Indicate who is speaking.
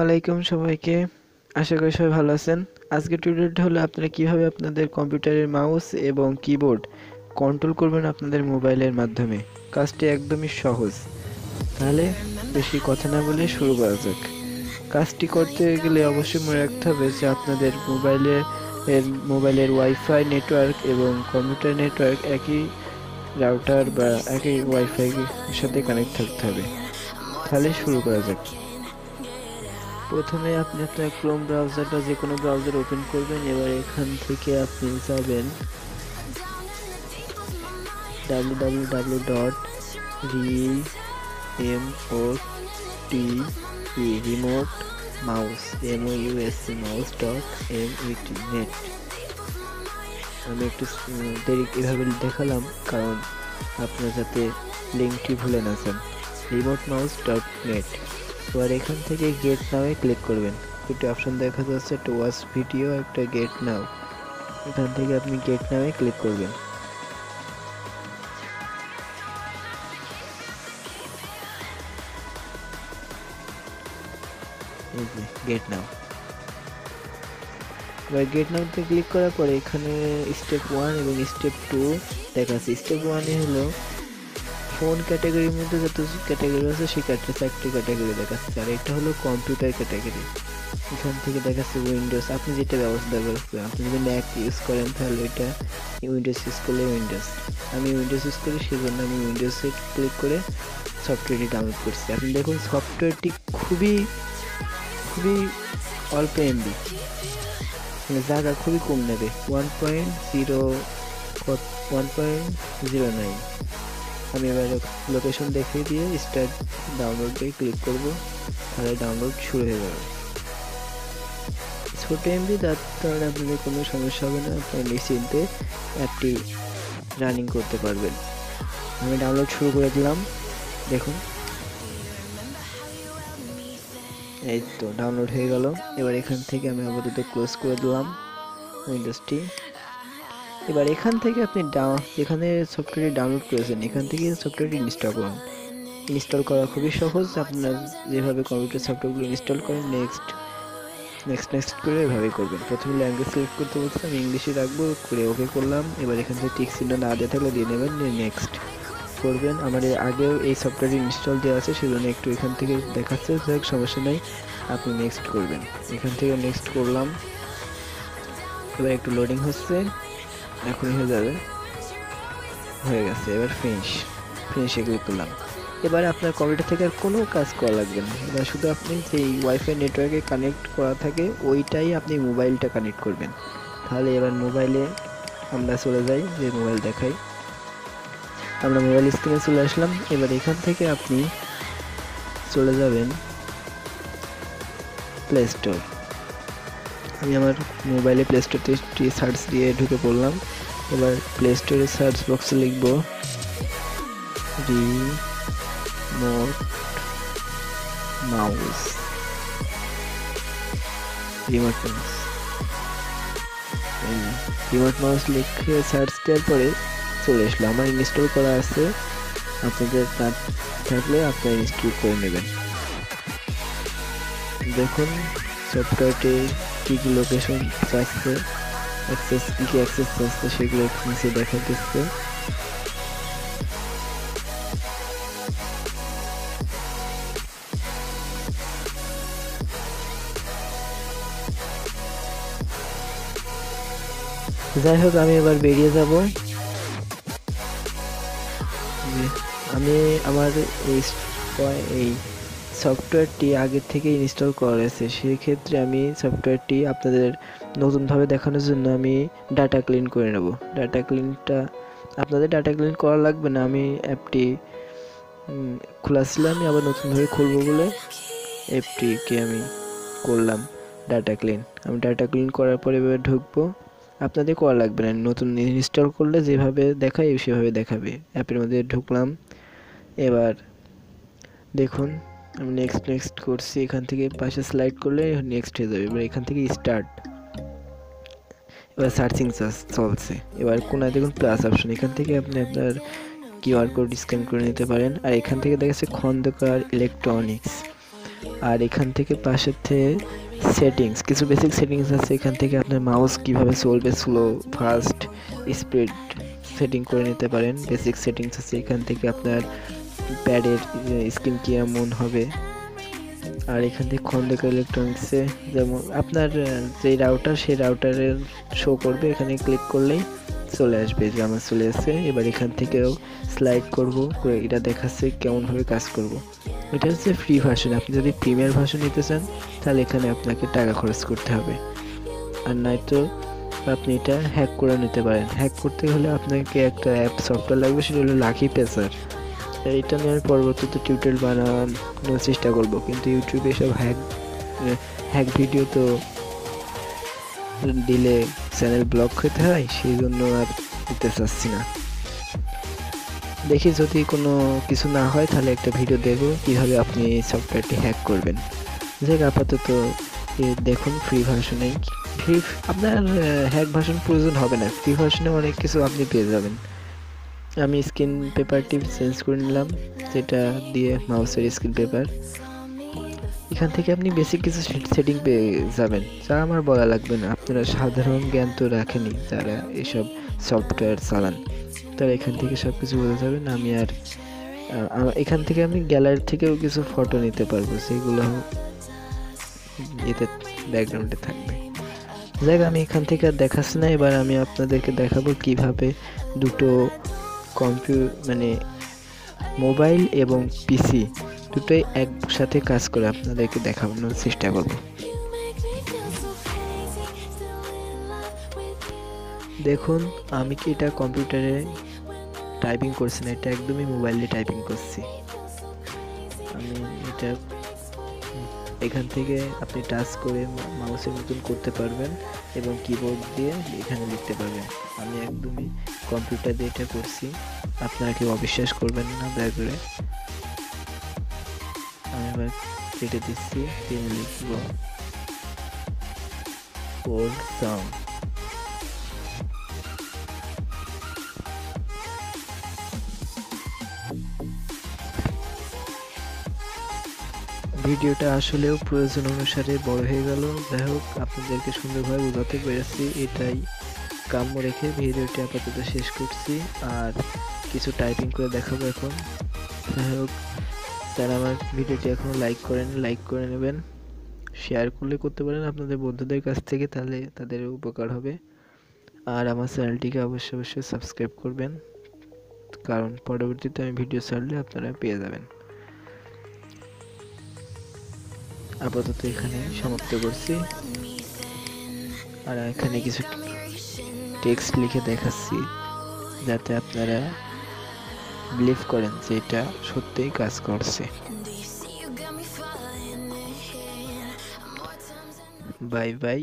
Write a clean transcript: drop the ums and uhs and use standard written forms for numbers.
Speaker 1: আলাইকুম সবাইকে। আশা করি সবাই ভালো আছেন। আজকে টিউটোরিয়ালটা হলো আপনারা কিভাবে আপনাদের কম্পিউটারের মাউস এবং কিবোর্ড কন্ট্রোল করবেন আপনাদের মোবাইলের মাধ্যমে। কাজটি একদমই সহজ। তাহলে বেশি কথা না বলে শুরু করা যাক। কাজটি করতে গেলে অবশ্যই মনে রাখতে হবে যে আপনাদের মোবাইলের ওয়াইফাই নেটওয়ার্ক এবং কম্পিউটার নেটওয়ার্ক একই রাউটার বা একই ওয়াইফাই এর সাথে কানেক্ট থাকতে হবে। তাহলে শুরু করা যাক। প্রথমে আপনি আপনার ক্রোম ব্রাউজারটা যে কোনো ব্রাউজার ওপেন করবেন। এবার এখান থেকে আপনি যাবেন www.remote-mouse.net। আমি একটু দেরি এভাবে দেখালাম কারণ আপনার যাতে লিঙ্কটি ভুলে না যান। remote-mouse.net। এবার এখান থেকে গেট নাও এ ক্লিক করবেন। দুটো অপশন দেখা যাচ্ছে, একটা ওয়াচ ভিডিও, একটা গেট নাও। এখান থেকে আপনি গেট নাও এ ক্লিক করবেন। এই যে গেট নাও। এবার গেট নাও তে ক্লিক করার পরে এখানে স্টেপ 1 এবং স্টেপ 2 দেখাচ্ছে। স্টেপ 1 এ হলো ফোন ক্যাটাগরির মধ্যে যত ক্যাটাগরি আছে সেই চারটি ক্যাটাগরি দেখাচ্ছে, আর এটা হলো কম্পিউটার ক্যাটাগরি। এখান থেকে দেখাচ্ছে উইন্ডোজ, আপনি যেটা ব্যবহার করবেন। আপনি যদি ম্যাক ইউজ করেন তাহলে এটা উইন্ডোজ ইউজ করলে উইন্ডোজ। আমি উইন্ডোজ ইউজ করি, সেই জন্য আমি উইন্ডোজে ক্লিক করে সফটওয়্যারটি ডাউনলোড করছি। আপনি দেখুন সফটওয়্যারটি খুবই খুবই অল্প এমবি, মানে জায়গা খুবই কম নেবে, 1.09। আমি এবার লোকেশন দেখিয়ে দিয়ে স্টার্ট ডাউনলোডে ক্লিক করব, তাহলে ডাউনলোড শুরু হয়ে যাবে। ছোট এমবি, তার কারণে আপনাদের কোনো সমস্যা হবে না, আপনারা নিশ্চিন্তে অ্যাপটি রানিং করতে পারবেন। আমি ডাউনলোড শুরু করে দিলাম, দেখুন এই তো ডাউনলোড হয়ে গেল। এবার এখান থেকে আমি আপাতত ক্লোজ করে দিলাম উইন্ডোজটি। এবার এখান থেকে আপনি যেখানে সফটওয়্যারটি ডাউনলোড করেছেন এখান থেকে সফটওয়্যারটি ইনস্টল করুন। ইনস্টল করা খুবই সহজ, আপনার যেভাবে কম্পিউটার সফটওয়্যারগুলো ইনস্টল করেন নেক্সট করে এভাবে করবেন। প্রথমে ল্যাঙ্গুয়েজ সিলেক্ট করতে বলছে, আমি ইংলিশে রাখবো, করে ওকে করলাম। এবার এখান থেকে টিক চিহ্ন না দিয়ে থাকলে দিয়ে নেবেন, নেক্সট করবেন। আমার আগেও এই সফটওয়্যারটি ইনস্টল দেওয়া আছে, সেজন্য একটু এখান থেকে দেখাচ্ছে, সমস্যা নেই, আপনি নেক্সট করবেন। এখান থেকে নেক্সট করলাম। এবার একটু লোডিং হচ্ছে, এখনই হয়ে যাবে, হয়ে গেছে। এবার ফিনিশে ক্লিক করলাম। এবার আপনার কম্পিউটার থেকে আর কোনো কাজ করা লাগবে না, এবার শুধু আপনি যেই ওয়াইফাই নেটওয়ার্কে কানেক্ট করা থাকে ওইটাই আপনি মোবাইলটা কানেক্ট করবেন। তাহলে এবার মোবাইলে আমরা চলে যাই, যে মোবাইল দেখাই। আমরা মোবাইল স্ক্রিনে চলে আসলাম। এবার এখান থেকে আপনি চলে যাবেন প্লে স্টোর। আমি আমার মোবাইলে প্লে স্টোরটি সার্চ দিয়ে ঢুকে পড়লাম। এবার প্লে স্টোরে সার্চ বক্সে লিখব রিমোট মাউস। রিমোট মাউস লিখে সার্চ দেওয়ার পরে চলে আসলো। আমার ইনস্টল করা আছে, আপনাদের না থাকলে আপনারা ইনস্টল করে নেবেন। দেখুন সফটওয়্যারটি কী কী লোকেশন চাচ্ছে, কী কী অ্যাক্সেস চাচ্ছে সেগুলো নিচে দেখা দিচ্ছে। যাই হোক, আমি এবার বেরিয়ে যাব। আমি আমার এই সফটওয়্যারটি আগে থেকে ইনস্টল করা রয়েছে, সেক্ষেত্রে আমি সফটওয়্যারটি আপনাদের নতুনভাবে দেখানোর জন্য আমি ডাটা ক্লিন করে নেব। আপনাদের ডাটা ক্লিন করা লাগবে না, আমি অ্যাপটি খোলা ছিল, আমি আবার নতুনভাবে খুলবো বলে অ্যাপটিকে আমি করলাম ডাটা ক্লিন। আমি ডাটা ক্লিন করার পরে এবার ঢুকবো, আপনাদের করা লাগবে না, নতুন ইনস্টল করলে যেভাবে দেখায় সেভাবে দেখাবে। অ্যাপের মধ্যে ঢুকলাম। এবার দেখুন আমি নেক্সট করছি, এখান থেকে পাশে স্লাইড করলে নেক্সট হয়ে যাবে। এবার এখান থেকে স্টার্ট, এবার সার্চিং চলছে। এবার কোনায় দেখুন প্লাস অপশন, এখান থেকে আপনি আপনার কিউআর কোড স্ক্যান করে নিতে পারেন। আর এখান থেকে দেখাচ্ছে খন্দকার ইলেকট্রনিক্স, আর এখান থেকে পাশেতে সেটিংস, কিছু বেসিক সেটিংস আছে। এখান থেকে আপনার মাউস কিভাবে চলবে, স্লো, ফাস্ট, স্পিড সেটিং করে নিতে পারেন। বেসিক সেটিংস আছে। এখান থেকে আপনার প্যাডের স্ক্রিন কেমন হবে। আর এখান থেকে খন্দকার ইলেকট্রনিক্সে যেমন আপনার যে রাউটার, সেই রাউটারের শো করবে। এখানে ক্লিক করলেই চলে আসবে, যে আমার চলে আসছে। এবার এখান থেকেও স্লাইড করব, করে এটা দেখাচ্ছে কেমনভাবে কাজ করব। এটা হচ্ছে ফ্রি ভার্সন। আপনি যদি প্রিমিয়ার ভার্সন নিতে চান তাহলে এখানে আপনাকে টাকা খরচ করতে হবে, আর নয়তো আপনি এটা হ্যাক করে নিতে পারেন। হ্যাক করতে হলে আপনাকে একটা অ্যাপ সফটওয়্যার লাগবে, সেটা হলো লাকি পেসার। এইটা নিয়ে আমি পরবর্তীতে টিউটোরিয়াল বানানোর চেষ্টা করব, কিন্তু ইউটিউবে সব হ্যাক ভিডিও তো দিলে চ্যানেল ব্লক হতে হয়, সেই জন্য আর দিতে চাচ্ছি না। দেখি যদি কোনো কিছু না হয় তাহলে একটা ভিডিও দেবো কীভাবে আপনি এই সফটওয়্যারটি হ্যাক করবেন। যাই আপাতত দেখুন ফ্রি ভার্সনেই। আপনার হ্যাক ভার্সন প্রয়োজন হবে না, ফ্রি ভার্সনে অনেক কিছু আপনি পেয়ে যাবেন। আমি স্ক্রিন পেপারটি চেঞ্জ করে নিলাম, যেটা দিয়ে মাউসের স্ক্রিন পেপার। এখান থেকে আপনি বেসিক কিছু সেটিং পেয়ে যাবেন, যা আমার বলা লাগবে না। আপনারা সাধারণ জ্ঞান তো রাখেনি যারা এসব সফটওয়্যার চালান, তারা এখান থেকে সব কিছু বলে যাবেন। আমি আর এখান থেকে আমি গ্যালারি থেকেও কিছু ফটো নিতে পারবো, সেগুলো এতে ব্যাকগ্রাউন্ডে থাকবে। যাই আমি এখান থেকে আর দেখাচ্ছি না। এবার আমি আপনাদেরকে দেখাবো কিভাবে দুটো মানে মোবাইল এবং পিসি দুটোই একসাথে কাজ করে আপনাদেরকে দেখানোর চেষ্টা করব। দেখুন আমি কি এটা কম্পিউটারে টাইপিং করছি না, এটা একদমই মোবাইলে টাইপিং করছি। আমি এটা এখান থেকে আপনি টাচ করে মাউসের মতন করতে পারবেন এবং কিবোর্ড দিয়ে এখানে লিখতে পারবেন। আমি একদমই কম্পিউটার দিয়ে এটা করছি, আপনারা কেউ অবিশ্বাস করবেন না দয়া করে। আমি এবার কেটে দিচ্ছি, তিনি লিখব ওল্ড সং। ভিডিওটা আসলেও প্রয়োজন অনুসারে বড় হয়ে গেল। যাই হোক, আপনাদেরকে সুন্দরভাবে বোঝাতে পেরেছি, এটাই কাম্য রেখে ভিডিওটি আপাতত শেষ করছি। আর কিছু টাইপিং করে দেখাবো এখন। যাই হোক, যারা আমার ভিডিওটি এখনও লাইক করেন, লাইক করে নেবেন। শেয়ার করতে পারেন আপনাদের বন্ধুদের কাছ থেকে, তাহলে তাদের উপকার হবে। আর আমার চ্যানেলটিকে অবশ্যই সাবস্ক্রাইব করবেন, কারণ পরবর্তীতে আমি ভিডিও ছাড়লে আপনারা পেয়ে যাবেন। আপাতত এখানে সমাপ্ত করছি। আর এখানে কিছু টেক্সট লিখে দেখাচ্ছি, যাতে আপনারা বিলিভ করেন যে এটা সত্যিই কাজ করছে। Bye bye.